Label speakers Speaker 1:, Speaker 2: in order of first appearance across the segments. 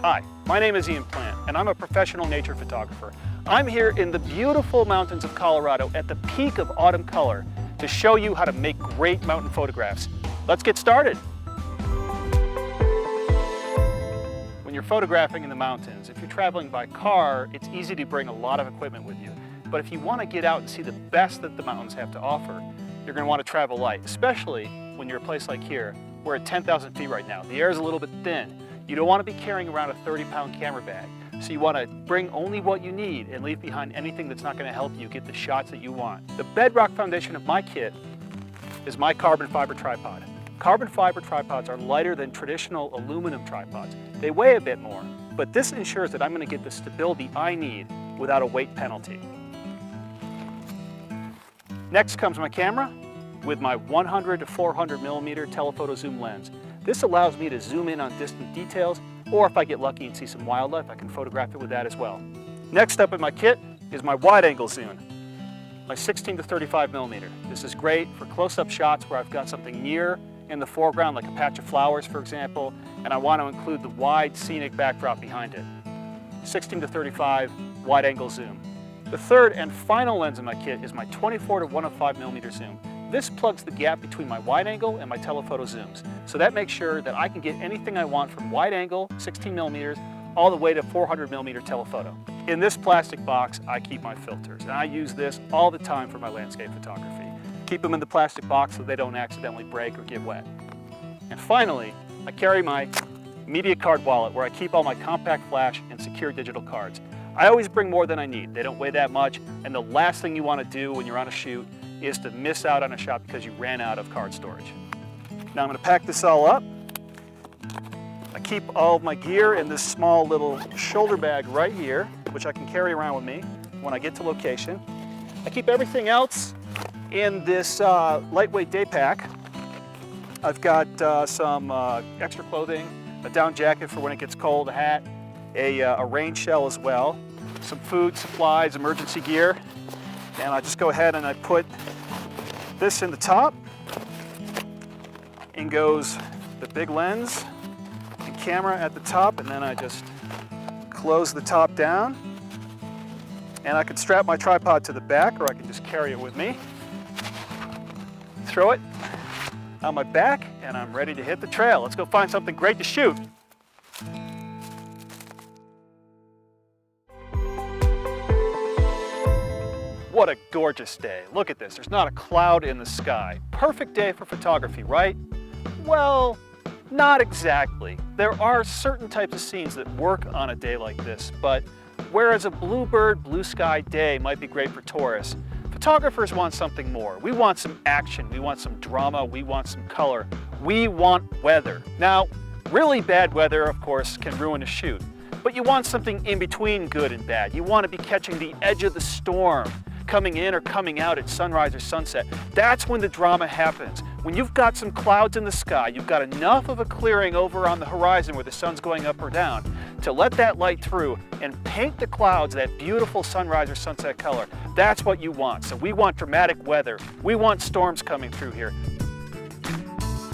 Speaker 1: Hi, my name is Ian Plant, and I'm a professional nature photographer. I'm here in the beautiful mountains of Colorado at the peak of autumn color to show you how to make great mountain photographs. Let's get started. When you're photographing in the mountains, if you're traveling by car, it's easy to bring a lot of equipment with you. But if you want to get out and see the best that the mountains have to offer, you're going to want to travel light, especially when you're a place like here. We're at 10,000 feet right now. The air is a little bit thin. You don't want to be carrying around a 30-pound camera bag. So you want to bring only what you need and leave behind anything that's not going to help you get the shots that you want. The bedrock foundation of my kit is my carbon fiber tripod. Carbon fiber tripods are lighter than traditional aluminum tripods. They weigh a bit more, but this ensures that I'm going to get the stability I need without a weight penalty. Next comes my camera with my 100 to 400 millimeter telephoto zoom lens. This allows me to zoom in on distant details, or if I get lucky and see some wildlife, I can photograph it with that as well. Next up in my kit is my wide-angle zoom, my 16 to 35 millimeter. This is great for close-up shots where I've got something near in the foreground, like a patch of flowers, for example, and I want to include the wide scenic backdrop behind it. 16 to 35 wide-angle zoom. The third and final lens in my kit is my 24 to 105 millimeter zoom. This plugs the gap between my wide angle and my telephoto zooms. So that makes sure that I can get anything I want from wide angle, 16 millimeters, all the way to 400 millimeter telephoto. In this plastic box, I keep my filters, and I use this all the time for my landscape photography. Keep them in the plastic box so they don't accidentally break or get wet. And finally, I carry my media card wallet where I keep all my compact flash and secure digital cards. I always bring more than I need. They don't weigh that much, and the last thing you want to do when you're on a shoot is to miss out on a shot because you ran out of card storage. Now I'm going to pack this all up. I keep all of my gear in this small little shoulder bag right here, which I can carry around with me when I get to location. I keep everything else in this lightweight day pack. I've got some extra clothing, a down jacket for when it gets cold, a hat, a rain shell as well, some food, supplies, emergency gear. And I just go ahead and I put this in the top. In goes the big lens and camera at the top, and then I just close the top down. And I can strap my tripod to the back, or I can just carry it with me. Throw it on my back, and I'm ready to hit the trail. Let's go find something great to shoot. What a gorgeous day. Look at this, there's not a cloud in the sky. Perfect day for photography, right? Well, not exactly. There are certain types of scenes that work on a day like this, but whereas a bluebird, blue sky day might be great for tourists, photographers want something more. We want some action, we want some drama, we want some color, we want weather. Now, really bad weather, of course, can ruin a shoot, but you want something in between good and bad. You want to be catching the edge of the storm, coming in or coming out at sunrise or sunset. That's when the drama happens. When you've got some clouds in the sky, you've got enough of a clearing over on the horizon where the sun's going up or down to let that light through and paint the clouds that beautiful sunrise or sunset color. That's what you want. So we want dramatic weather. We want storms coming through here.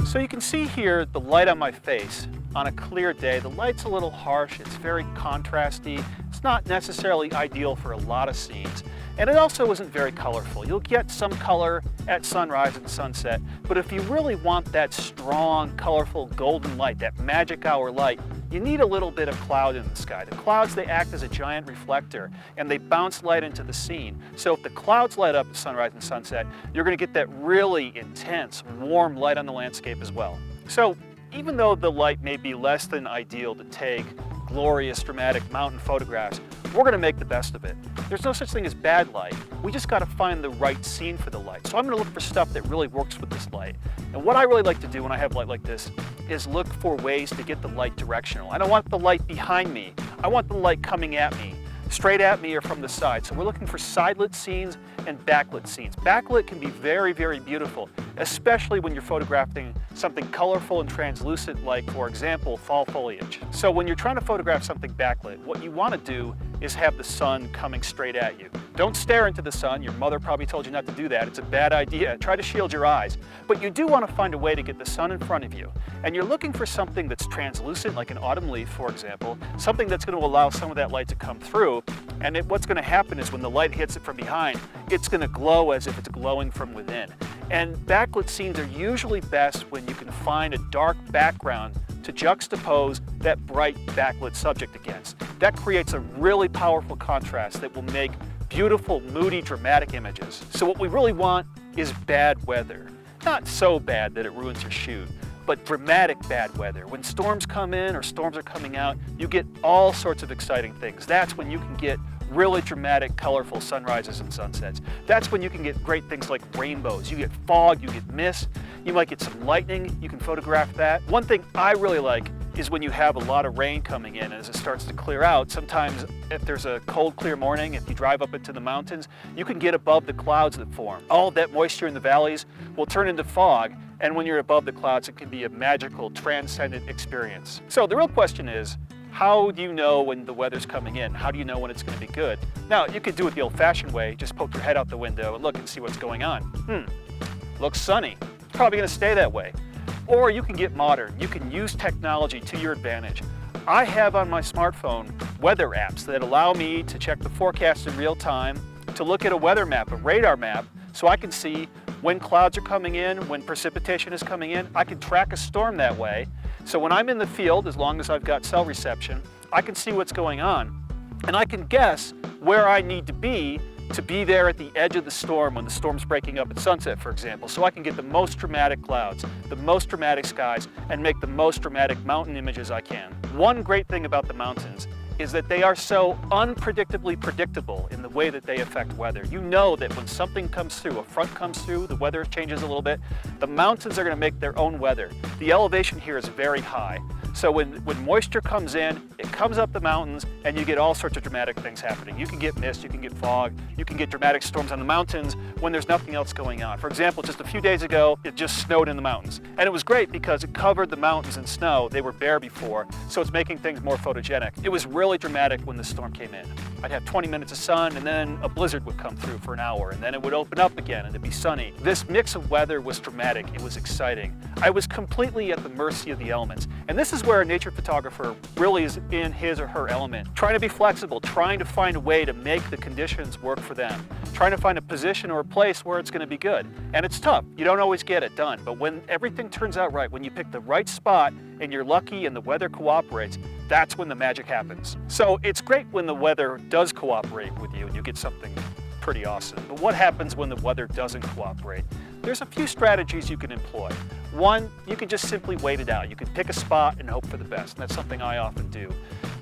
Speaker 1: So you can see here the light on my face on a clear day. The light's a little harsh, it's very contrasty. It's not necessarily ideal for a lot of scenes. And it also isn't very colorful. You'll get some color at sunrise and sunset, but if you really want that strong, colorful golden light, that magic hour light, you need a little bit of cloud in the sky. The clouds, they act as a giant reflector, and they bounce light into the scene. So if the clouds light up at sunrise and sunset, you're going to get that really intense, warm light on the landscape as well. So even though the light may be less than ideal to take glorious, dramatic mountain photographs, we're going to make the best of it. There's no such thing as bad light. We just got to find the right scene for the light. So I'm going to look for stuff that really works with this light. And what I really like to do when I have light like this is look for ways to get the light directional. I don't want the light behind me. I want the light coming at me, straight at me or from the side. So we're looking for side-lit scenes and backlit scenes. Backlit can be very, very beautiful, especially when you're photographing something colorful and translucent, like, for example, fall foliage. So when you're trying to photograph something backlit, what you want to do is have the sun coming straight at you. Don't stare into the sun. Your mother probably told you not to do that. It's a bad idea. Try to shield your eyes. But you do want to find a way to get the sun in front of you. And you're looking for something that's translucent, like an autumn leaf, for example, something that's going to allow some of that light to come through. And what's going to happen is when the light hits it from behind, it's going to glow as if it's glowing from within. And backlit scenes are usually best when you can find a dark background to juxtapose that bright backlit subject against. That creates a really powerful contrast that will make beautiful, moody, dramatic images. So what we really want is bad weather. Not so bad that it ruins your shoot, but dramatic bad weather. When storms come in or storms are coming out, you get all sorts of exciting things. That's when you can get really dramatic, colorful sunrises and sunsets. That's when you can get great things like rainbows. You get fog, you get mist, you might get some lightning, you can photograph that. One thing I really like is when you have a lot of rain coming in as it starts to clear out. Sometimes if there's a cold, clear morning, if you drive up into the mountains, you can get above the clouds that form. All of that moisture in the valleys will turn into fog, and when you're above the clouds, it can be a magical, transcendent experience. So the real question is, how do you know when the weather's coming in? How do you know when it's going to be good? Now, you could do it the old-fashioned way, just poke your head out the window and look and see what's going on. Looks sunny. It's probably going to stay that way. Or you can get modern. You can use technology to your advantage. I have on my smartphone weather apps that allow me to check the forecast in real time, to look at a weather map, a radar map, so I can see when clouds are coming in, when precipitation is coming in. I can track a storm that way. So when I'm in the field, as long as I've got cell reception, I can see what's going on. And I can guess where I need to be there at the edge of the storm when the storm's breaking up at sunset, for example. So I can get the most dramatic clouds, the most dramatic skies, and make the most dramatic mountain images I can. One great thing about the mountains is that they are so unpredictably predictable in the way that they affect weather. You know that when something comes through, a front comes through, the weather changes a little bit, the mountains are going to make their own weather. The elevation here is very high. So when moisture comes in, it comes up the mountains and you get all sorts of dramatic things happening. You can get mist, you can get fog, you can get dramatic storms on the mountains when there's nothing else going on. For example, just a few days ago, it just snowed in the mountains. And it was great because it covered the mountains in snow. They were bare before, so it's making things more photogenic. It was really dramatic when the storm came in. I'd have 20 minutes of sun and then a blizzard would come through for an hour and then it would open up again and it'd be sunny. This mix of weather was dramatic. It was exciting. I was completely at the mercy of the elements. And this is where a nature photographer really is in his or her element. Trying to be flexible, trying to find a way to make the conditions work for them. Trying to find a position or a place where it's going to be good. And it's tough. You don't always get it done. But when everything turns out right, when you pick the right spot and you're lucky and the weather cooperates, that's when the magic happens. So it's great when the weather does cooperate with you and you get something pretty awesome. But what happens when the weather doesn't cooperate? There's a few strategies you can employ. One, you can just simply wait it out. You can pick a spot and hope for the best, and that's something I often do.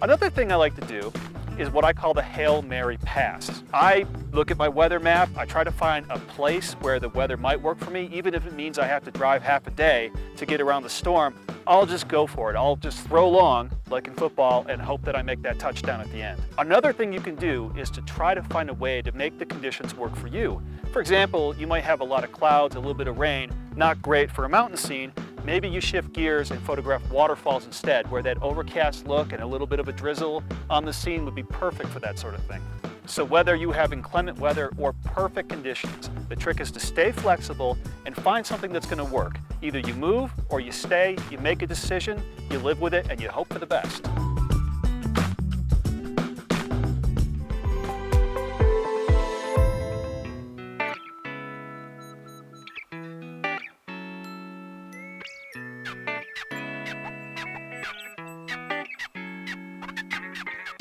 Speaker 1: Another thing I like to do is what I call the Hail Mary pass. I look at my weather map, I try to find a place where the weather might work for me, even if it means I have to drive half a day to get around the storm. I'll just go for it. I'll just throw long, like in football, and hope that I make that touchdown at the end. Another thing you can do is to try to find a way to make the conditions work for you. For example, you might have a lot of clouds, a little bit of rain, not great for a mountain scene. Maybe you shift gears and photograph waterfalls instead, where that overcast look and a little bit of a drizzle on the scene would be perfect for that sort of thing. So whether you have inclement weather or perfect conditions, the trick is to stay flexible and find something that's going to work. Either you move or you stay, you make a decision, you live with it, and you hope for the best.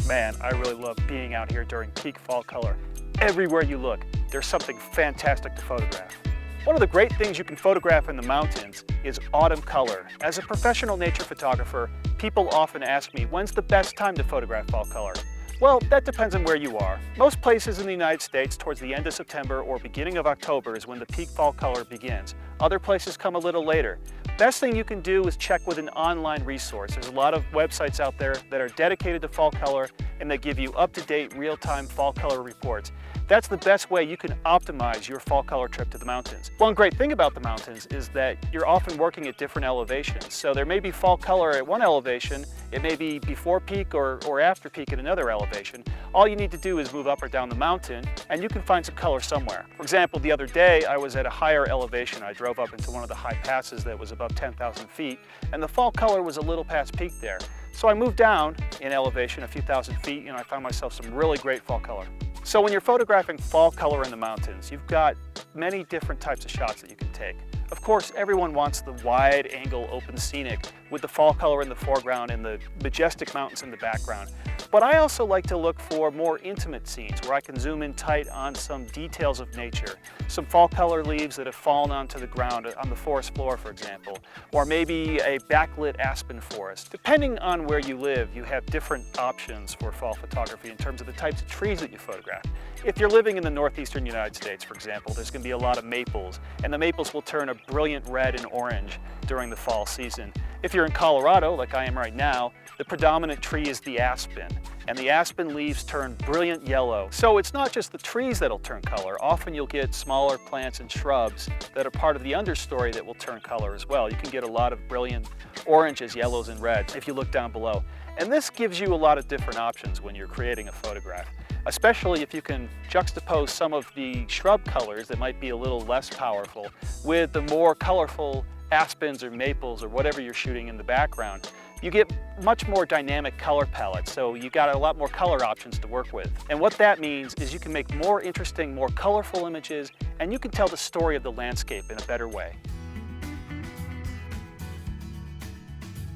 Speaker 1: Man, I really love being out here during peak fall color. Everywhere you look, there's something fantastic to photograph. One of the great things you can photograph in the mountains is autumn color. As a professional nature photographer, people often ask me, when's the best time to photograph fall color? Well, that depends on where you are. Most places in the United States, towards the end of September or beginning of October is when the peak fall color begins. Other places come a little later. Best thing you can do is check with an online resource. There's a lot of websites out there that are dedicated to fall color, and they give you up-to-date, real-time fall color reports. That's the best way you can optimize your fall color trip to the mountains. One great thing about the mountains is that you're often working at different elevations. So there may be fall color at one elevation, it may be before peak or after peak at another elevation. All you need to do is move up or down the mountain and you can find some color somewhere. For example, the other day I was at a higher elevation. I drove up into one of the high passes that was above 10,000 feet, and the fall color was a little past peak there. So I moved down in elevation a few thousand feet and I found myself some really great fall color. So when you're photographing fall color in the mountains, you've got many different types of shots that you can take. Of course, everyone wants the wide angle open scenic with the fall color in the foreground and the majestic mountains in the background. But I also like to look for more intimate scenes where I can zoom in tight on some details of nature. Some fall color leaves that have fallen onto the ground on the forest floor, for example, or maybe a backlit aspen forest. Depending on where you live, you have different options for fall photography in terms of the types of trees that you photograph. If you're living in the northeastern United States, for example, there's going to be a lot of maples, and the maples will turn a brilliant red and orange during the fall season. If you're in Colorado, like I am right now, the predominant tree is the aspen, and the aspen leaves turn brilliant yellow. So it's not just the trees that'll turn color. Often you'll get smaller plants and shrubs that are part of the understory that will turn color as well. You can get a lot of brilliant oranges, yellows, and reds if you look down below. And this gives you a lot of different options when you're creating a photograph, especially if you can juxtapose some of the shrub colors that might be a little less powerful with the more colorful aspens or maples or whatever you're shooting in the background. You get much more dynamic color palettes, so you got a lot more color options to work with. And what that means is you can make more interesting, more colorful images, and you can tell the story of the landscape in a better way.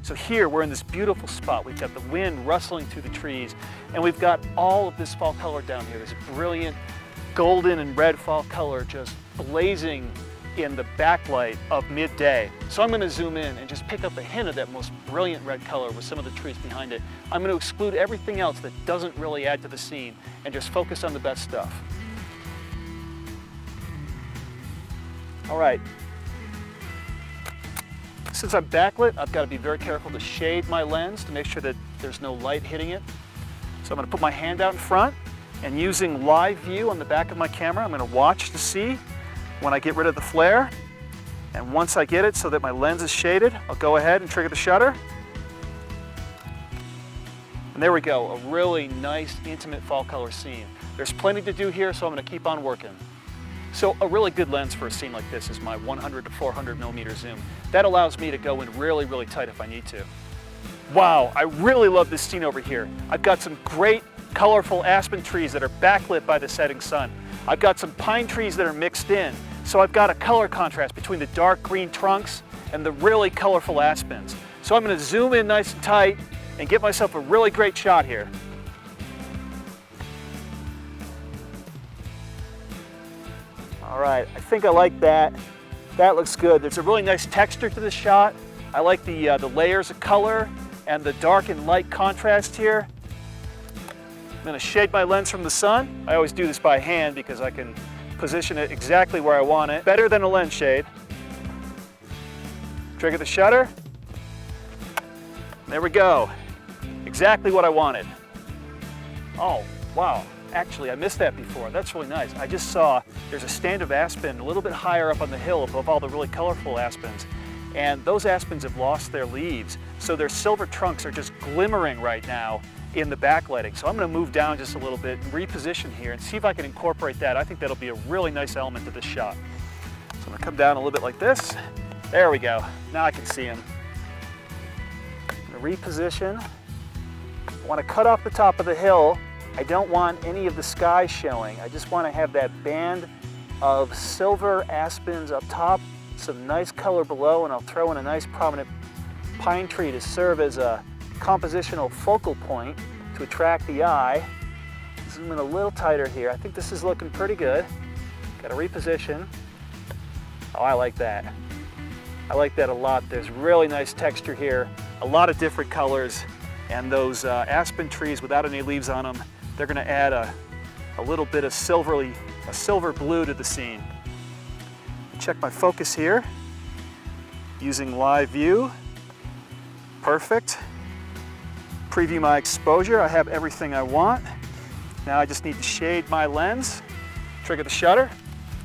Speaker 1: So here we're in this beautiful spot. We've got the wind rustling through the trees, and we've got all of this fall color down here. There's a brilliant golden and red fall color just blazing in the backlight of midday. So I'm going to zoom in and just pick up a hint of that most brilliant red color with some of the trees behind it. I'm going to exclude everything else that doesn't really add to the scene and just focus on the best stuff. All right. Since I'm backlit, I've got to be very careful to shade my lens to make sure that there's no light hitting it. So I'm going to put my hand out in front, and using live view on the back of my camera, I'm going to watch to see when I get rid of the flare. And once I get it so that my lens is shaded, I'll go ahead and trigger the shutter. And there we go, a really nice, intimate fall color scene. There's plenty to do here, so I'm going to keep on working. So a really good lens for a scene like this is my 100 to 400 millimeter zoom. That allows me to go in really, really tight if I need to. Wow, I really love this scene over here. I've got some great colorful aspen trees that are backlit by the setting sun. I've got some pine trees that are mixed in. So I've got a color contrast between the dark green trunks and the really colorful aspens. So I'm going to zoom in nice and tight and get myself a really great shot here. All right, I think I like that. That looks good. There's a really nice texture to this shot. I like the layers of color and the dark and light contrast here. I'm going to shade my lens from the sun. I always do this by hand because I can position it exactly where I want it. Better than a lens shade. Trigger the shutter. There we go. Exactly what I wanted. Oh, wow. Actually, I missed that before. That's really nice. I just saw there's a stand of aspen a little bit higher up on the hill above all the really colorful aspens. And those aspens have lost their leaves, so their silver trunks are just glimmering right now in the backlighting. So I'm going to move down just a little bit and reposition here and see if I can incorporate that. I think that'll be a really nice element to this shot. So I'm going to come down a little bit like this. There we go. Now I can see him. I'm going to reposition. I want to cut off the top of the hill. I don't want any of the sky showing. I just want to have that band of silver aspens up top, some nice color below, and I'll throw in a nice prominent pine tree to serve as a compositional focal point to attract the eye. Zoom in a little tighter here. I think this is looking pretty good. Got to reposition. Oh, I like that. I like that a lot. There's really nice texture here, a lot of different colors, and those aspen trees without any leaves on them, they're going to add a little bit of silver blue to the scene. Check my focus here using live view. Perfect. Preview my exposure. I have everything I want. Now I just need to shade my lens, trigger the shutter.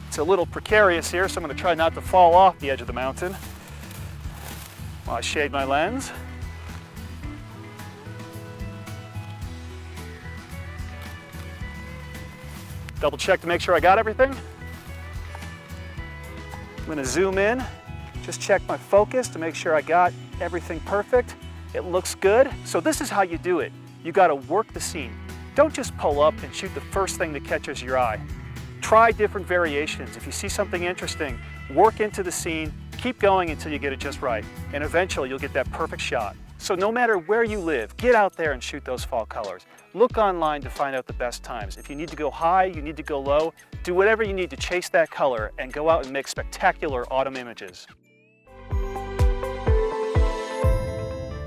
Speaker 1: It's a little precarious here, so I'm going to try not to fall off the edge of the mountain while I shade my lens. Double check to make sure I got everything. I'm going to zoom in, just check my focus to make sure I got everything perfect. It looks good. So this is how you do it. You got to work the scene. Don't just pull up and shoot the first thing that catches your eye. Try different variations. If you see something interesting, work into the scene, keep going until you get it just right, and eventually you'll get that perfect shot. So no matter where you live, get out there and shoot those fall colors. Look online to find out the best times. If you need to go high, you need to go low, do whatever you need to chase that color and go out and make spectacular autumn images.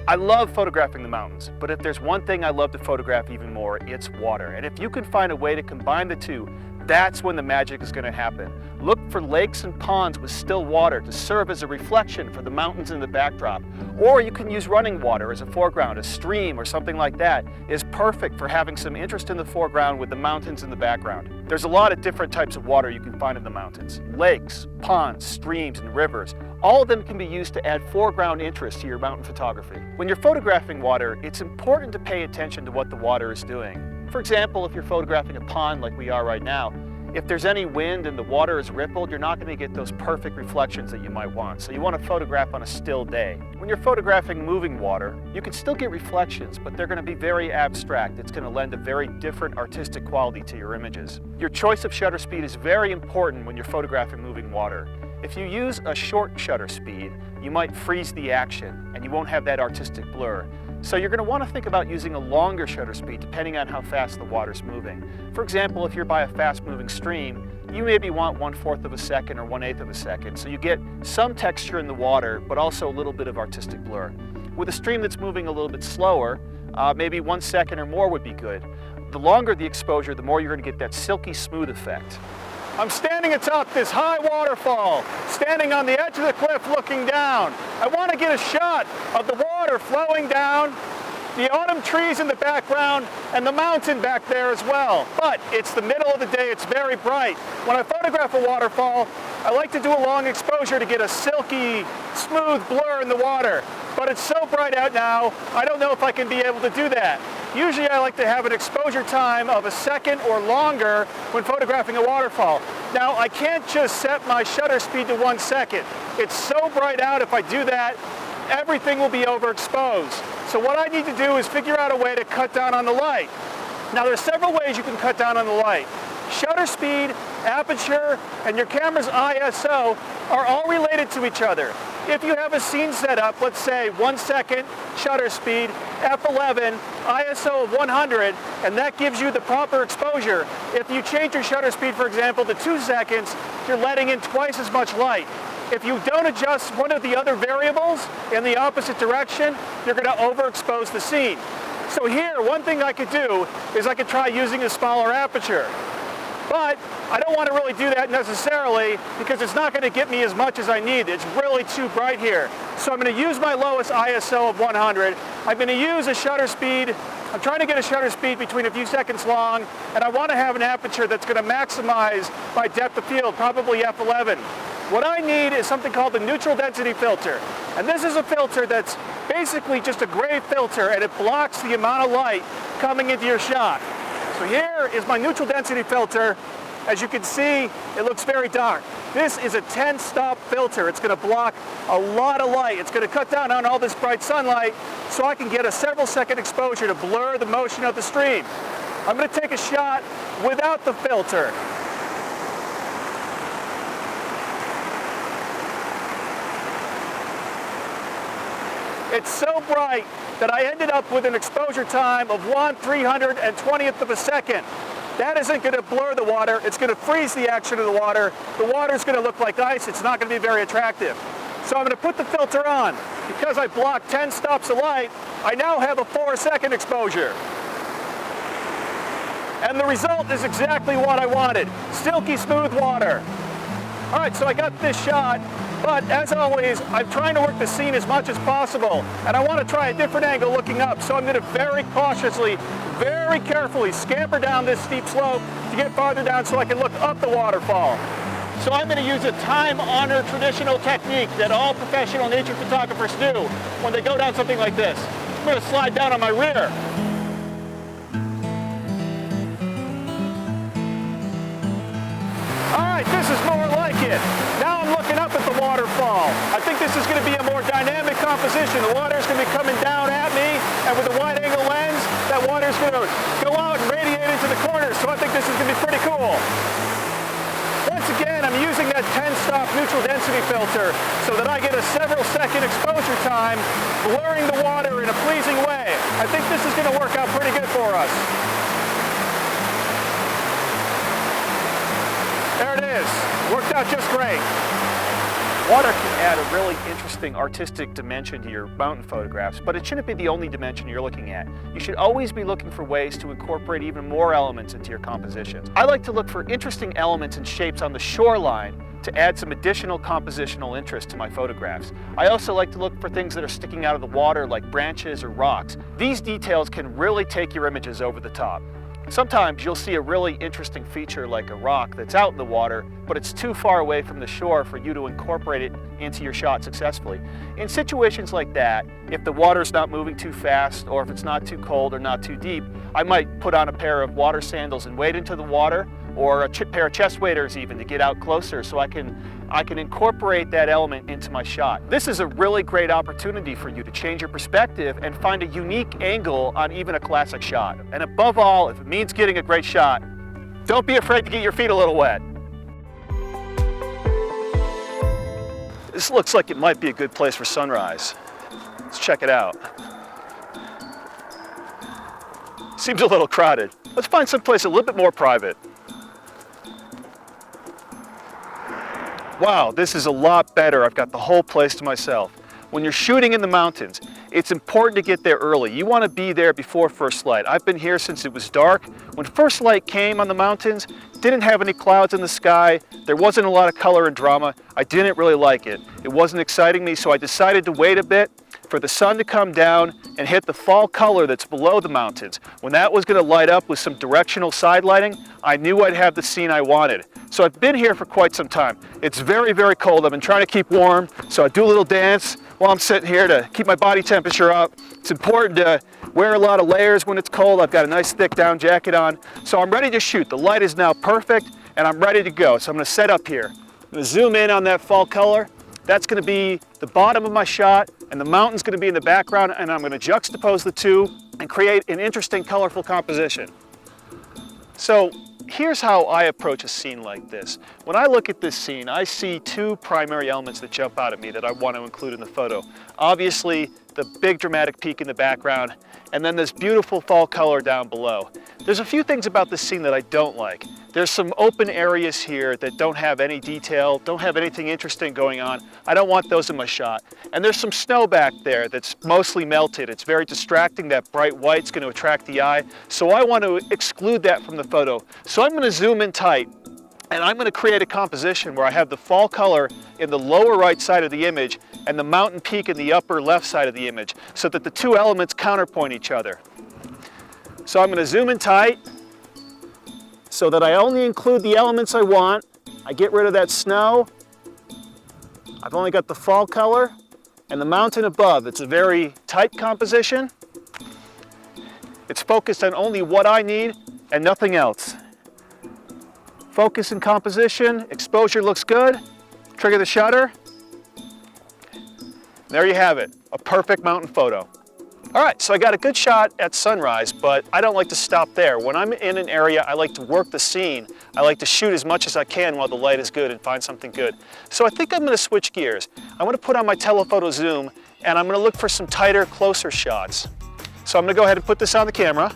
Speaker 1: I love photographing the mountains, but if there's one thing I love to photograph even more, it's water. And if you can find a way to combine the two, that's when the magic is going to happen. Look for lakes and ponds with still water to serve as a reflection for the mountains in the backdrop. Or you can use running water as a foreground. A stream or something like that is perfect for having some interest in the foreground with the mountains in the background. There's a lot of different types of water you can find in the mountains. Lakes, ponds, streams, and rivers. All of them can be used to add foreground interest to your mountain photography. When you're photographing water, it's important to pay attention to what the water is doing. For example, if you're photographing a pond like we are right now, if there's any wind and the water is rippled, you're not going to get those perfect reflections that you might want. So you want to photograph on a still day. When you're photographing moving water, you can still get reflections, but they're going to be very abstract. It's going to lend a very different artistic quality to your images. Your choice of shutter speed is very important when you're photographing moving water. If you use a short shutter speed, you might freeze the action and you won't have that artistic blur. So you're going to want to think about using a longer shutter speed depending on how fast the water's moving. For example, if you're by a fast-moving stream, you maybe want 1/4 of a second or 1/8 of a second, so you get some texture in the water, but also a little bit of artistic blur. With a stream that's moving a little bit slower, maybe 1 second or more would be good. The longer the exposure, the more you're going to get that silky smooth effect. I'm standing atop this high waterfall, standing on the edge of the cliff looking down. I want to get a shot of the water flowing down, the autumn trees in the background, and the mountain back there as well. But it's the middle of the day, it's very bright. When I photograph a waterfall, I like to do a long exposure to get a silky, smooth blur in the water. But it's so bright out now, I don't know if I can be able to do that. Usually I like to have an exposure time of a second or longer when photographing a waterfall. Now I can't just set my shutter speed to 1 second. It's so bright out, if I do that, everything will be overexposed. So what I need to do is figure out a way to cut down on the light. Now there's several ways you can cut down on the light. Shutter speed, aperture, and your camera's ISO are all related to each other. If you have a scene set up, let's say 1 second shutter speed, f11, ISO of 100, and that gives you the proper exposure. If you change your shutter speed, for example, to 2 seconds, you're letting in twice as much light. If you don't adjust one of the other variables in the opposite direction, you're going to overexpose the scene. So here, one thing I could do is I could try using a smaller aperture. But I don't want to really do that necessarily because it's not going to get me as much as I need. It's really too bright here. So I'm going to use my lowest ISO of 100. I'm going to use a shutter speed. I'm trying to get a shutter speed between a few seconds long, and I want to have an aperture that's going to maximize my depth of field, probably f11. What I need is something called the neutral density filter. And this is a filter that's basically just a gray filter, and it blocks the amount of light coming into your shot. So here is my neutral density filter. As you can see, it looks very dark. This is a 10-stop filter. It's going to block a lot of light. It's going to cut down on all this bright sunlight so I can get a several-second exposure to blur the motion of the stream. I'm going to take a shot without the filter. It's so bright that I ended up with an exposure time of 1/320th of a second. That isn't going to blur the water. It's going to freeze the action of the water. The water's going to look like ice. It's not going to be very attractive. So I'm going to put the filter on. Because I blocked 10 stops of light, I now have a 4-second exposure. And the result is exactly what I wanted. Silky smooth water. All right, so I got this shot But as always, I'm trying to work the scene as much as possible, and I want to try a different angle looking up, so I'm going to very cautiously, very carefully scamper down this steep slope to get farther down so I can look up the waterfall. So I'm going to use a time-honored traditional technique that all professional nature photographers do when they go down something like this. I'm going to slide down on my rear. All right, this is more like it. Now I'm looking up at the waterfall. I think this is going to be a more dynamic composition. The water is going to be coming down at me, and with a wide-angle lens, that water is going to go out and radiate into the corners, so I think this is going to be pretty cool. Once again, I'm using that 10-stop neutral density filter so that I get a several-second exposure time, blurring the water in a pleasing way. I think this is going to work out pretty good for us. There it is. Worked out just great. Water can add a really interesting artistic dimension to your mountain photographs, but it shouldn't be the only dimension you're looking at. You should always be looking for ways to incorporate even more elements into your compositions. I like to look for interesting elements and shapes on the shoreline to add some additional compositional interest to my photographs. I also like to look for things that are sticking out of the water like branches or rocks. These details can really take your images over the top. Sometimes you'll see a really interesting feature like a rock that's out in the water, but it's too far away from the shore for you to incorporate it into your shot successfully. In situations like that, if the water's not moving too fast, or if it's not too cold or not too deep, I might put on a pair of water sandals and wade into the water, or a pair of chest waders even to get out closer so I can incorporate that element into my shot. This is a really great opportunity for you to change your perspective and find a unique angle on even a classic shot. And above all, if it means getting a great shot, don't be afraid to get your feet a little wet. This looks like it might be a good place for sunrise. Let's check it out. Seems a little crowded. Let's find someplace a little bit more private. Wow, this is a lot better. I've got the whole place to myself. When you're shooting in the mountains, it's important to get there early. You want to be there before first light. I've been here since it was dark. When first light came on the mountains, didn't have any clouds in the sky. There wasn't a lot of color and drama. I didn't really like it. It wasn't exciting me, so I decided to wait a bit for the sun to come down and hit the fall color that's below the mountains. When that was going to light up with some directional side lighting, I knew I'd have the scene I wanted. So I've been here for quite some time. It's very, very cold. I've been trying to keep warm, so I do a little dance while I'm sitting here to keep my body temperature up. It's important to wear a lot of layers when it's cold. I've got a nice thick down jacket on. So I'm ready to shoot. The light is now perfect and I'm ready to go. So I'm going to set up here. I'm going to zoom in on that fall color. That's going to be the bottom of my shot and the mountain's going to be in the background, and I'm going to juxtapose the two and create an interesting, colorful composition. So here's how I approach a scene like this. When I look at this scene, I see two primary elements that jump out at me that I want to include in the photo. Obviously, the big dramatic peak in the background, and then this beautiful fall color down below. There's a few things about this scene that I don't like. There's some open areas here that don't have any detail, don't have anything interesting going on. I don't want those in my shot. And there's some snow back there that's mostly melted. It's very distracting. That bright white's going to attract the eye. So I want to exclude that from the photo. So I'm going to zoom in tight, and I'm going to create a composition where I have the fall color in the lower right side of the image and the mountain peak in the upper left side of the image, so that the two elements counterpoint each other. So I'm going to zoom in tight so that I only include the elements I want. I get rid of that snow. I've only got the fall color and the mountain above. It's a very tight composition. It's focused on only what I need and nothing else. Focus and composition, exposure looks good. Trigger the shutter. There you have it, a perfect mountain photo. All right, so I got a good shot at sunrise, but I don't like to stop there. When I'm in an area, I like to work the scene. I like to shoot as much as I can while the light is good and find something good. So I think I'm going to switch gears. I'm going to put on my telephoto zoom, and I'm going to look for some tighter, closer shots. So I'm going to go ahead and put this on the camera.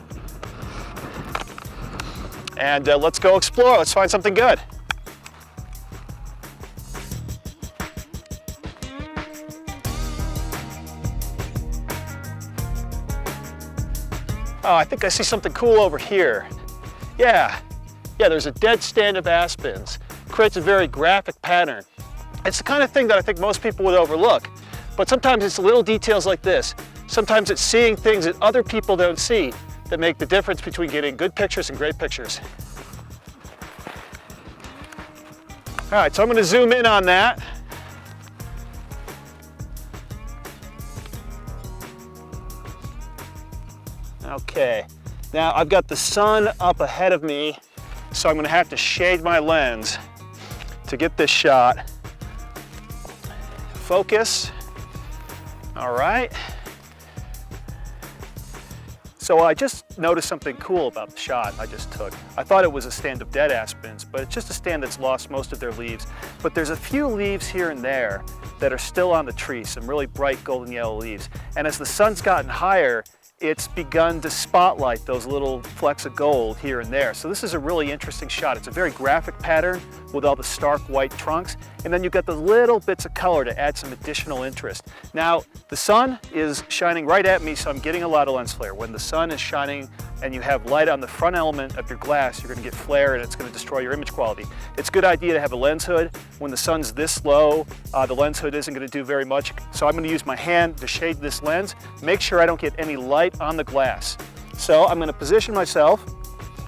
Speaker 1: And let's go explore. Let's find something good. Oh, I think I see something cool over here. Yeah, there's a dead stand of aspens. Creates a very graphic pattern. It's the kind of thing that I think most people would overlook, but sometimes it's little details like this. Sometimes it's seeing things that other people don't see that make the difference between getting good pictures and great pictures. All right, so I'm going to zoom in on that. Okay, now I've got the sun up ahead of me, so I'm going to have to shade my lens to get this shot. Focus. All right. So I just noticed something cool about the shot I just took. I thought it was a stand of dead aspens, but it's just a stand that's lost most of their leaves. But there's a few leaves here and there that are still on the tree, some really bright golden yellow leaves. And as the sun's gotten higher, it's begun to spotlight those little flecks of gold here and there. So this is a really interesting shot. It's a very graphic pattern with all the stark white trunks, and then you've got the little bits of color to add some additional interest. Now, the sun is shining right at me, so I'm getting a lot of lens flare. When the sun is shining and you have light on the front element of your glass, you're going to get flare and it's going to destroy your image quality. It's a good idea to have a lens hood. When the sun's this low, the lens hood isn't going to do very much. So I'm going to use my hand to shade this lens, make sure I don't get any light on the glass. So I'm going to position myself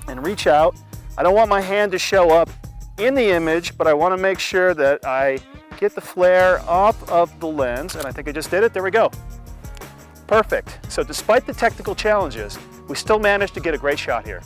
Speaker 1: and reach out. I don't want my hand to show up in the image, but I want to make sure that I get the flare off of the lens, and I think I just did it. There we go. Perfect. So despite the technical challenges, we still managed to get a great shot here.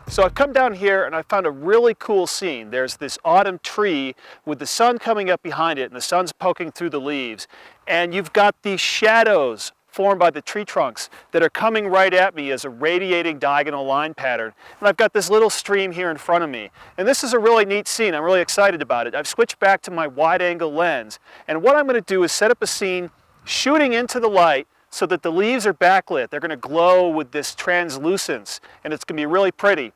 Speaker 1: So I've come down here and I found a really cool scene. There's this autumn tree with the sun coming up behind it and the sun's poking through the leaves. And you've got these shadows formed by the tree trunks that are coming right at me as a radiating diagonal line pattern. And I've got this little stream here in front of me. And this is a really neat scene. I'm really excited about it. I've switched back to my wide angle lens. And what I'm going to do is set up a scene shooting into the light so that the leaves are backlit. They're going to glow with this translucence and it's going to be really pretty.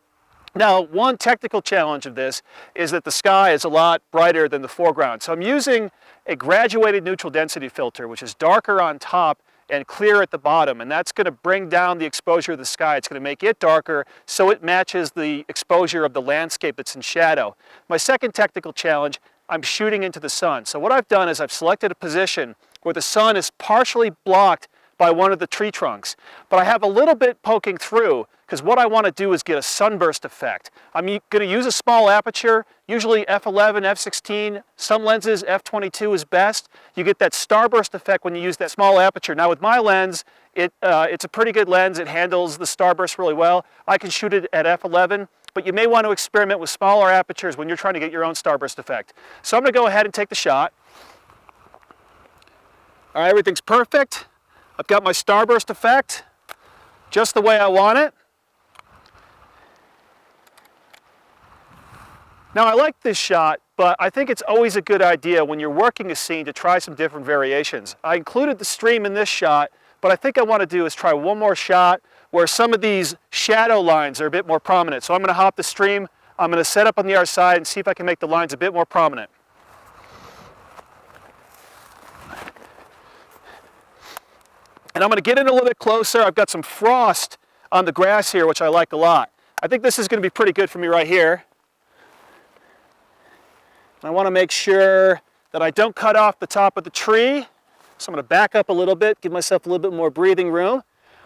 Speaker 1: Now, one technical challenge of this is that the sky is a lot brighter than the foreground. So I'm using a graduated neutral density filter, which is darker on top and clear at the bottom, and that's going to bring down the exposure of the sky. It's going to make it darker so it matches the exposure of the landscape that's in shadow. My second technical challenge, I'm shooting into the sun. So what I've done is I've selected a position where the sun is partially blocked by one of the tree trunks, but I have a little bit poking through because what I want to do is get a sunburst effect. I'm going to use a small aperture, usually f11, f16, some lenses f22 is best. You get that starburst effect when you use that small aperture. Now with my lens, it's a pretty good lens. It handles the starburst really well. I can shoot it at f11, but you may want to experiment with smaller apertures when you're trying to get your own starburst effect. So I'm going to go ahead and take the shot. All right, everything's perfect. I've got my starburst effect just the way I want it. Now I like this shot, but I think it's always a good idea when you're working a scene to try some different variations. I included the stream in this shot, but I think I want to do is try one more shot where some of these shadow lines are a bit more prominent. So I'm going to hop the stream, I'm going to set up on the other side and see if I can make the lines a bit more prominent. And I'm going to get in a little bit closer. I've got some frost on the grass here, which I like a lot. I think this is going to be pretty good for me right here. I want to make sure that I don't cut off the top of the tree. So I'm going to back up a little bit, give myself a little bit more breathing room.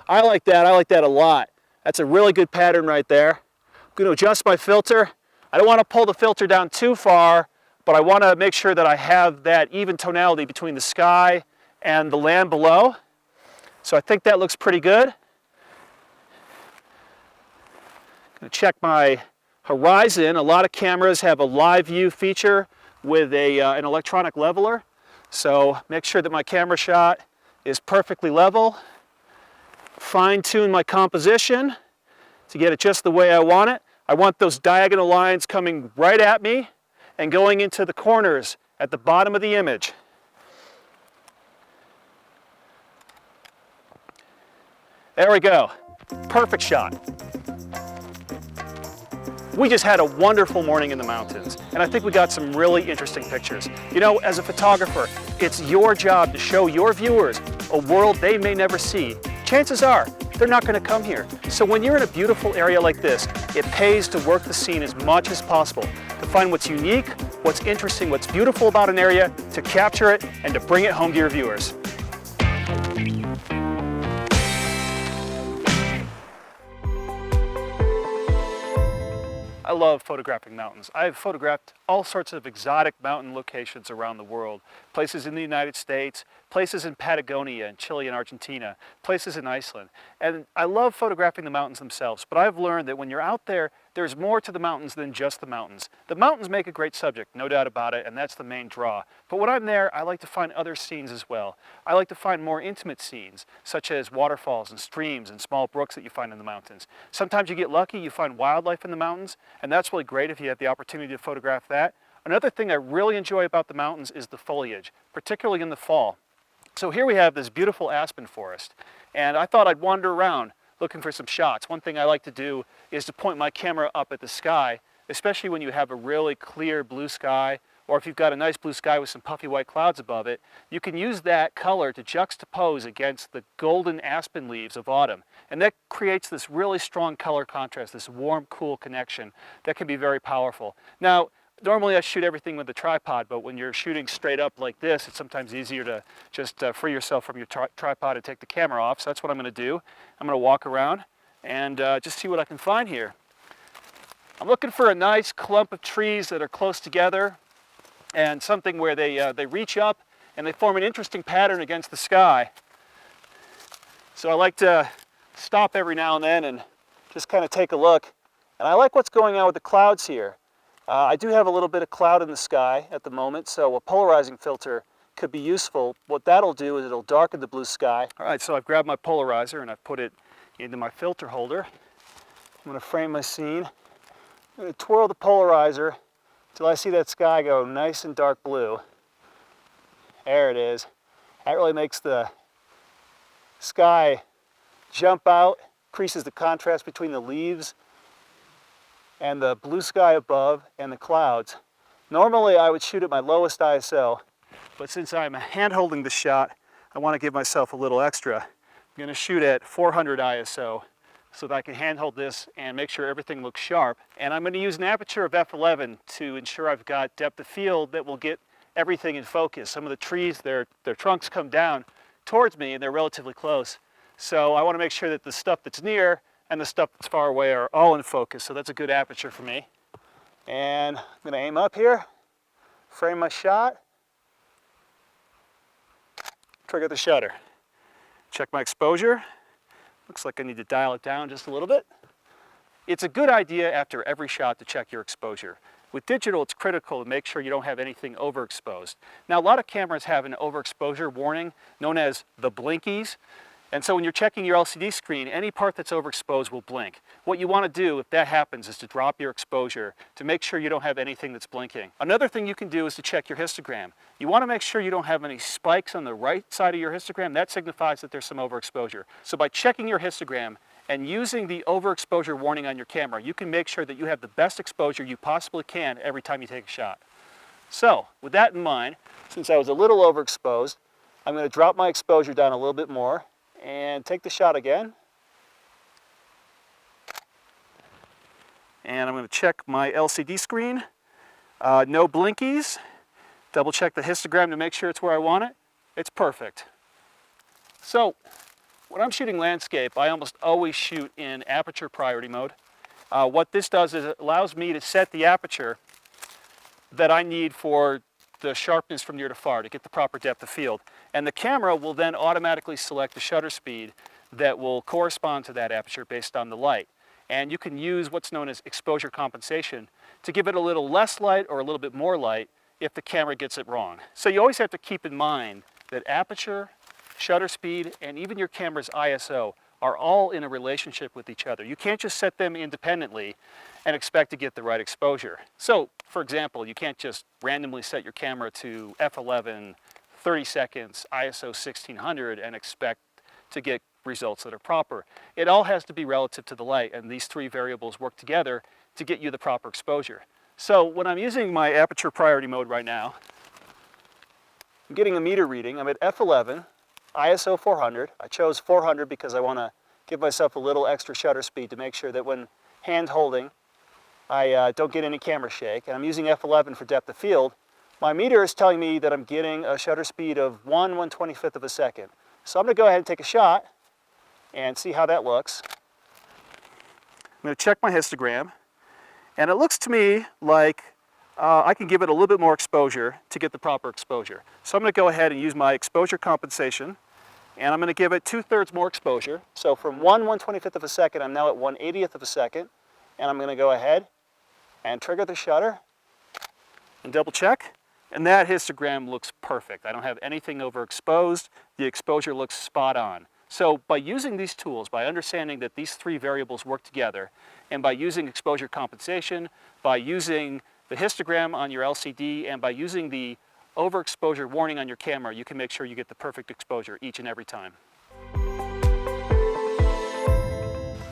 Speaker 1: I like that a lot. That's a really good pattern right there. I'm going to adjust my filter. I don't want to pull the filter down too far, but I want to make sure that I have that even tonality between the sky and the land below. So I think that looks pretty good. I'm going to check my horizon. A lot of cameras have a live view feature with an electronic leveler. So make sure that my camera shot is perfectly level. Fine tune my composition to get it just the way I want it. I want those diagonal lines coming right at me and going into the corners at the bottom of the image. There we go. Perfect shot. We just had a wonderful morning in the mountains, and I think we got some really interesting pictures. You know, as a photographer, it's your job to show your viewers a world they may never see. chances are they're not going to come here. So when you're in a beautiful area like this, it pays to work the scene as much as possible, to find what's unique, what's interesting, what's beautiful about an area, to capture it, and to bring it home to your viewers. I love photographing mountains. I've photographed all sorts of exotic mountain locations around the world. Places in the United States, places in Patagonia and Chile and Argentina, places in Iceland. And I love photographing the mountains themselves, but I've learned that when you're out there, there's more to the mountains than just the mountains. The mountains make a great subject, no doubt about it, and that's the main draw. But when I'm there, I like to find other scenes as well. I like to find more intimate scenes, such as waterfalls and streams and small brooks that you find in the mountains. Sometimes you get lucky, you find wildlife in the mountains, and that's really great if you have the opportunity to photograph that. Another thing I really enjoy about the mountains is the foliage, particularly in the fall. So here we have this beautiful aspen forest, and I thought I'd wander around looking for some shots. One thing I like to do is to point my camera up at the sky, especially when you have a really clear blue sky, or if you've got a nice blue sky with some puffy white clouds above it, you can use that color to juxtapose against the golden aspen leaves of autumn. And that creates this really strong color contrast, this warm, cool connection that can be very powerful. Now, normally I shoot everything with a tripod, but when you're shooting straight up like this, it's sometimes easier to just free yourself from your tripod and take the camera off. So that's what I'm going to do. I'm going to walk around and just see what I can find here. I'm looking for a nice clump of trees that are close together and something where they reach up and they form an interesting pattern against the sky. So I like to stop every now and then and just kind of take a look. And I like what's going on with the clouds here. I do have a little bit of cloud in the sky at the moment, so a polarizing filter could be useful. What that'll do is it'll darken the blue sky. All right, so I've grabbed my polarizer and I've put it into my filter holder. I'm going to frame my scene. I'm going to twirl the polarizer until I see that sky go nice and dark blue. There it is. That really makes the sky jump out, increases the contrast between the leaves and the blue sky above and the clouds. Normally I would shoot at my lowest ISO, but since I'm hand holding the shot, I want to give myself a little extra. I'm going to shoot at 400 ISO so that I can hand hold this and make sure everything looks sharp. And I'm going to use an aperture of f11 to ensure I've got depth of field that will get everything in focus. Some of the trees, their trunks come down towards me and they're relatively close. So I want to make sure that the stuff that's near and the stuff that's far away are all in focus, so that's a good aperture for me. And I'm going to aim up here, frame my shot, trigger the shutter. Check my exposure. Looks like I need to dial it down just a little bit. It's a good idea after every shot to check your exposure. With digital, it's critical to make sure you don't have anything overexposed. Now, a lot of cameras have an overexposure warning known as the blinkies. And so when you're checking your LCD screen, any part that's overexposed will blink. What you want to do if that happens is to drop your exposure to make sure you don't have anything that's blinking. Another thing you can do is to check your histogram. You want to make sure you don't have any spikes on the right side of your histogram. That signifies that there's some overexposure. So by checking your histogram and using the overexposure warning on your camera, you can make sure that you have the best exposure you possibly can every time you take a shot. So with that in mind, since I was a little overexposed, I'm going to drop my exposure down a little bit more and take the shot again. And I'm going to check my LCD screen. No blinkies. Double check the histogram to make sure it's where I want it. It's perfect. So when I'm shooting landscape, I almost always shoot in aperture priority mode. What this does is it allows me to set the aperture that I need for the sharpness from near to far to get the proper depth of field. And the camera will then automatically select the shutter speed that will correspond to that aperture based on the light. And you can use what's known as exposure compensation to give it a little less light or a little bit more light if the camera gets it wrong. So you always have to keep in mind that aperture, shutter speed, and even your camera's ISO are all in a relationship with each other. You can't just set them independently and expect to get the right exposure. So, for example, you can't just randomly set your camera to f11, 30 seconds, ISO 1600 and expect to get results that are proper. It all has to be relative to the light, and these three variables work together to get you the proper exposure. So when I'm using my aperture priority mode right now, I'm getting a meter reading. I'm at f11. ISO 400. I chose 400 because I want to give myself a little extra shutter speed to make sure that when hand holding, I don't get any camera shake. And I'm using f11 for depth of field. My meter is telling me that I'm getting a shutter speed of 1/125th of a second. So I'm going to go ahead and take a shot and see how that looks. I'm going to check my histogram, and it looks to me like I can give it a little bit more exposure to get the proper exposure. So I'm going to go ahead and use my exposure compensation, and I'm going to give it 2/3 more exposure. So from 1/125th of a second, I'm now at 1/80th of a second, and I'm going to go ahead and trigger the shutter and double check. And that histogram looks perfect. I don't have anything overexposed. The exposure looks spot on. So by using these tools, by understanding that these three variables work together, and by using exposure compensation, by using the histogram on your LCD, and by using the overexposure warning on your camera, you can make sure you get the perfect exposure each and every time.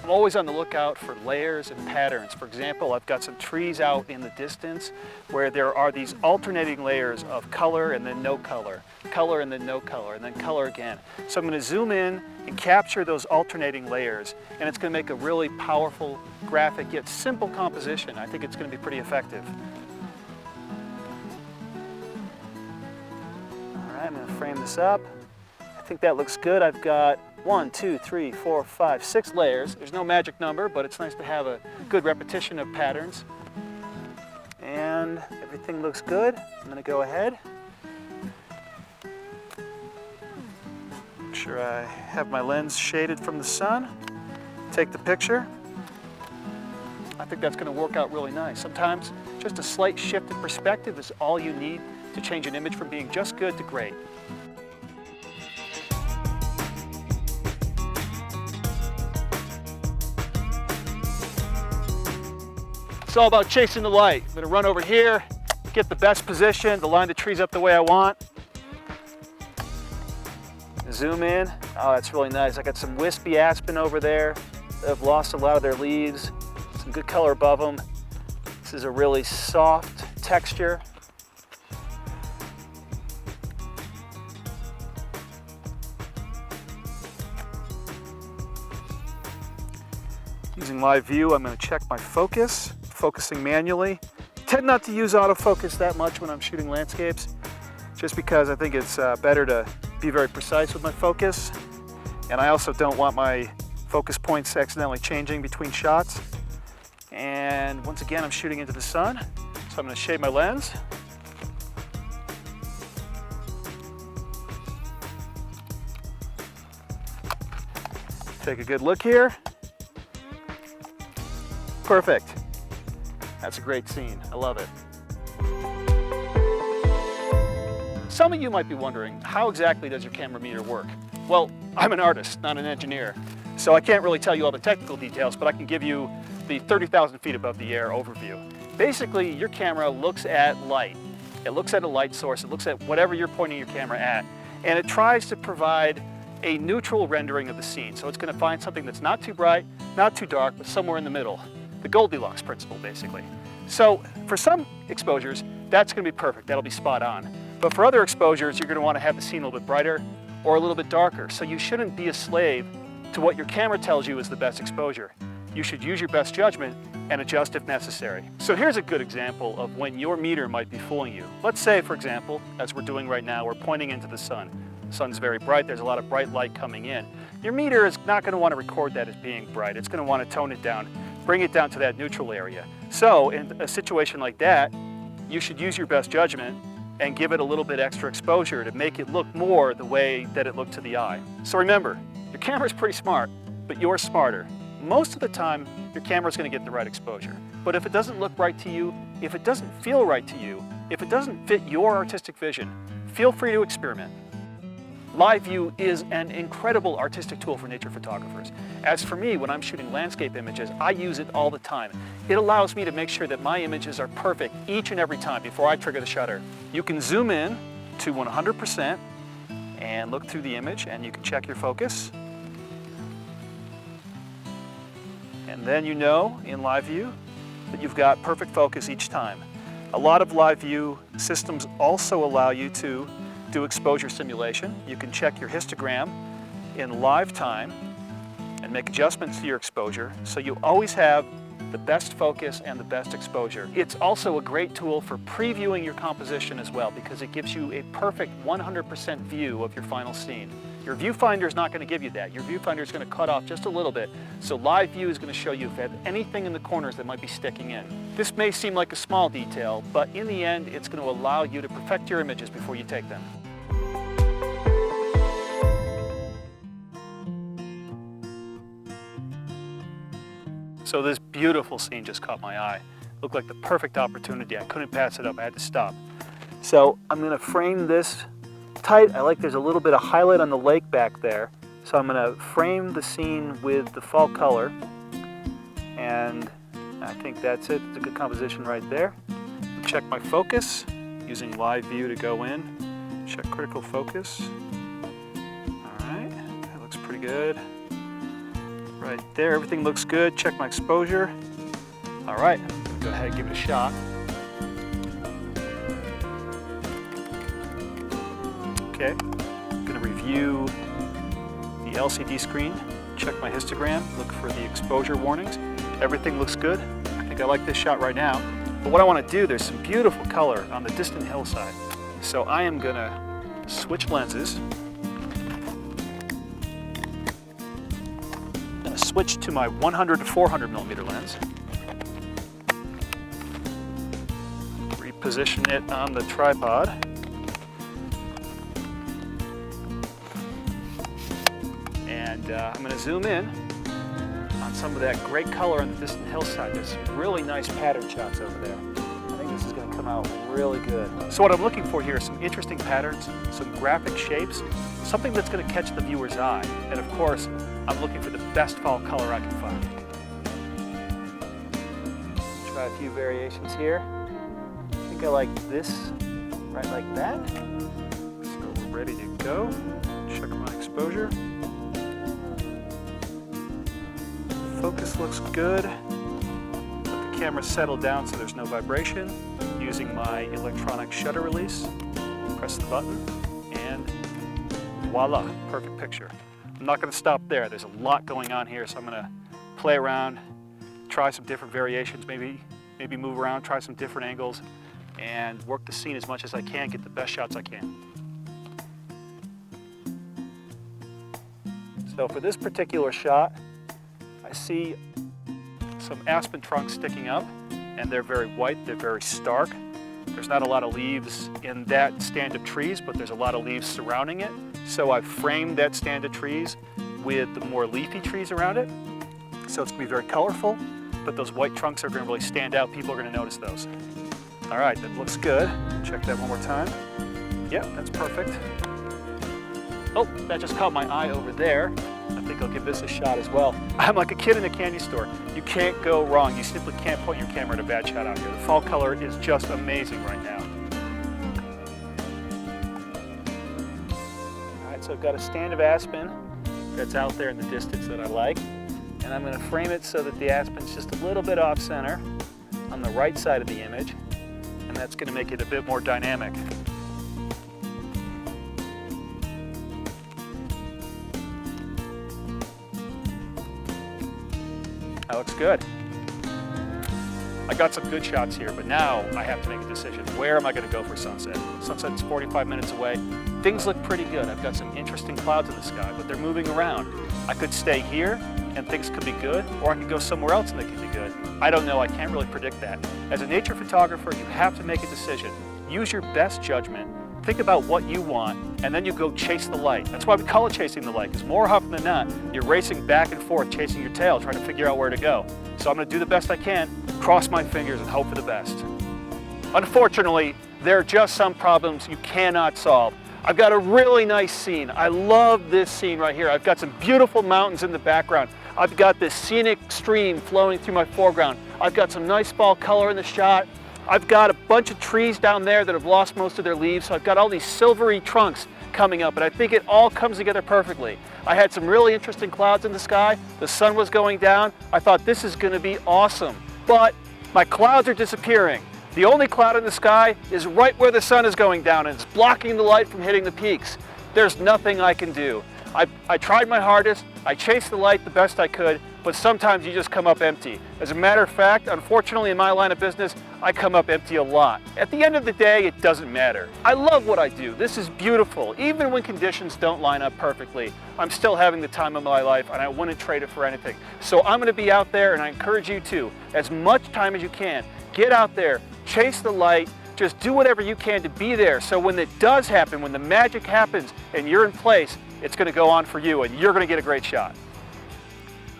Speaker 1: I'm always on the lookout for layers and patterns. For example, I've got some trees out in the distance where there are these alternating layers of color and then no color, color and then no color, and then color again. So I'm going to zoom in and capture those alternating layers, and it's going to make a really powerful graphic yet simple composition. I think it's going to be pretty effective. All right, I'm going to frame this up. I think that looks good. I've got 1, 2, 3, 4, 5, 6 layers. There's no magic number, but it's nice to have a good repetition of patterns. And everything looks good. I'm going to go ahead. Make sure I have my lens shaded from the sun. Take the picture. I think that's going to work out really nice. Sometimes just a slight shift in perspective is all you need to change an image from being just good to great. It's all about chasing the light. I'm going to run over here, get the best position, to line the trees up the way I want. Zoom in. Oh, that's really nice. I got some wispy aspen over there that have lost a lot of their leaves. Some good color above them. This is a really soft texture. Using live view, I'm going to check my focus. Focusing manually. Tend not to use autofocus that much when I'm shooting landscapes, just because I think it's better to be very precise with my focus, and I also don't want my focus points accidentally changing between shots. And once again, I'm shooting into the sun, so I'm going to shade my lens. Take a good look here. Perfect. That's a great scene. I love it. Some of you might be wondering, how exactly does your camera meter work? Well, I'm an artist, not an engineer, so I can't really tell you all the technical details, but I can give you the 30,000 feet above the air overview. Basically, your camera looks at light. It looks at a light source. It looks at whatever you're pointing your camera at, and it tries to provide a neutral rendering of the scene. So it's going to find something that's not too bright, not too dark, but somewhere in the middle. The Goldilocks principle, basically. So for some exposures, that's going to be perfect. That'll be spot on. But for other exposures, you're going to want to have the scene a little bit brighter or a little bit darker. So you shouldn't be a slave to what your camera tells you is the best exposure. You should use your best judgment and adjust if necessary. So here's a good example of when your meter might be fooling you. Let's say, for example, as we're doing right now, we're pointing into the sun. The sun's very bright. There's a lot of bright light coming in. Your meter is not going to want to record that as being bright. It's going to want to tone it down, bring it down to that neutral area. So in a situation like that, you should use your best judgment and give it a little bit extra exposure to make it look more the way that it looked to the eye. So remember, your camera's pretty smart, but you're smarter. Most of the time, your camera's going to get the right exposure. But if it doesn't look right to you, if it doesn't feel right to you, if it doesn't fit your artistic vision, feel free to experiment. Live view is an incredible artistic tool for nature photographers. As for me, when I'm shooting landscape images, I use it all the time. It allows me to make sure that my images are perfect each and every time before I trigger the shutter. You can zoom in to 100% and look through the image, and you can check your focus. And then you know in live view that you've got perfect focus each time. A lot of live view systems also allow you to do exposure simulation. You can check your histogram in live time and make adjustments to your exposure so you always have the best focus and the best exposure. It's also a great tool for previewing your composition as well because it gives you a perfect 100% view of your final scene. Your viewfinder is not going to give you that. Your viewfinder is going to cut off just a little bit. So live view is going to show you if you have anything in the corners that might be sticking in. This may seem like a small detail, but in the end, it's going to allow you to perfect your images before you take them. So this beautiful scene just caught my eye. Looked like the perfect opportunity. I couldn't pass it up. I had to stop. So I'm going to frame this tight. I like there's a little bit of highlight on the lake back there. So I'm going to frame the scene with the fall color. And I think that's it. It's a good composition right there. Check my focus using live view to go in. Check critical focus. All right, that looks pretty good. Right there, everything looks good. Check my exposure. All right, go ahead and give it a shot. Okay, I'm gonna review the LCD screen, check my histogram, look for the exposure warnings. Everything looks good. I think I like this shot right now. But what I wanna do, there's some beautiful color on the distant hillside. So I am gonna switch lenses. Switch to my 100 to 400 millimeter lens. Reposition it on the tripod. And I'm going to zoom in on some of that great color on the distant hillside. There's some really nice pattern shots over there. I think this is going to come out really good. So what I'm looking for here is some interesting patterns, some graphic shapes, something that's going to catch the viewer's eye. And of course, I'm looking for the best fall color I can find. Try a few variations here. I think I like this, right like that. So we're ready to go. Check my exposure. Focus looks good. Let the camera settle down so there's no vibration. Using my electronic shutter release. Press the button and voila, perfect picture. I'm not going to stop there. There's a lot going on here, so I'm going to play around, try some different variations, maybe move around, try some different angles, and work the scene as much as I can, get the best shots I can. So for this particular shot, I see some aspen trunks sticking up, and they're very white, they're very stark. There's not a lot of leaves in that stand of trees, but there's a lot of leaves surrounding it. So I've framed that stand of trees with the more leafy trees around it. So it's going to be very colorful, but those white trunks are going to really stand out. People are going to notice those. All right, that looks good. Check that one more time. Yep, that's perfect. Oh, that just caught my eye over there. I think I'll give this a shot as well. I'm like a kid in a candy store. You can't go wrong. You simply can't point your camera at a bad shot out here. The fall color is just amazing right now. So I've got a stand of aspen that's out there in the distance that I like. And I'm going to frame it so that the aspen's just a little bit off center on the right side of the image. And that's going to make it a bit more dynamic. That looks good. I got some good shots here, but now I have to make a decision. Where am I going to go for sunset? Sunset's 45 minutes away. Things look pretty good. I've got some interesting clouds in the sky, but they're moving around. I could stay here and things could be good, or I could go somewhere else and they could be good. I don't know. I can't really predict that. As a nature photographer, you have to make a decision. Use your best judgment. Think about what you want, and then you go chase the light. That's why we call it chasing the light, because more often than not, you're racing back and forth, chasing your tail, trying to figure out where to go. So I'm going to do the best I can, cross my fingers, and hope for the best. Unfortunately, there are just some problems you cannot solve. I've got a really nice scene. I love this scene right here. I've got some beautiful mountains in the background. I've got this scenic stream flowing through my foreground. I've got some nice fall color in the shot. I've got a bunch of trees down there that have lost most of their leaves, so I've got all these silvery trunks coming up, and I think it all comes together perfectly. I had some really interesting clouds in the sky. The sun was going down. I thought this is going to be awesome, but my clouds are disappearing. The only cloud in the sky is right where the sun is going down and it's blocking the light from hitting the peaks. There's nothing I can do. I tried my hardest, I chased the light the best I could, but sometimes you just come up empty. As a matter of fact, unfortunately in my line of business, I come up empty a lot. At the end of the day, it doesn't matter. I love what I do. This is beautiful. Even when conditions don't line up perfectly, I'm still having the time of my life and I wouldn't trade it for anything. So I'm gonna be out there and I encourage you to, as much time as you can, get out there, chase the light, just do whatever you can to be there so when it does happen, when the magic happens and you're in place, it's going to go on for you and you're going to get a great shot.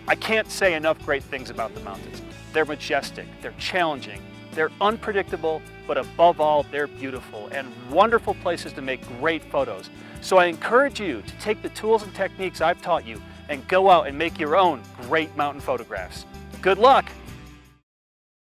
Speaker 1: I can't say enough great things about the mountains. They're majestic, they're challenging, they're unpredictable, but above all, they're beautiful and wonderful places to make great photos. So I encourage you to take the tools and techniques I've taught you and go out and make your own great mountain photographs. Good luck!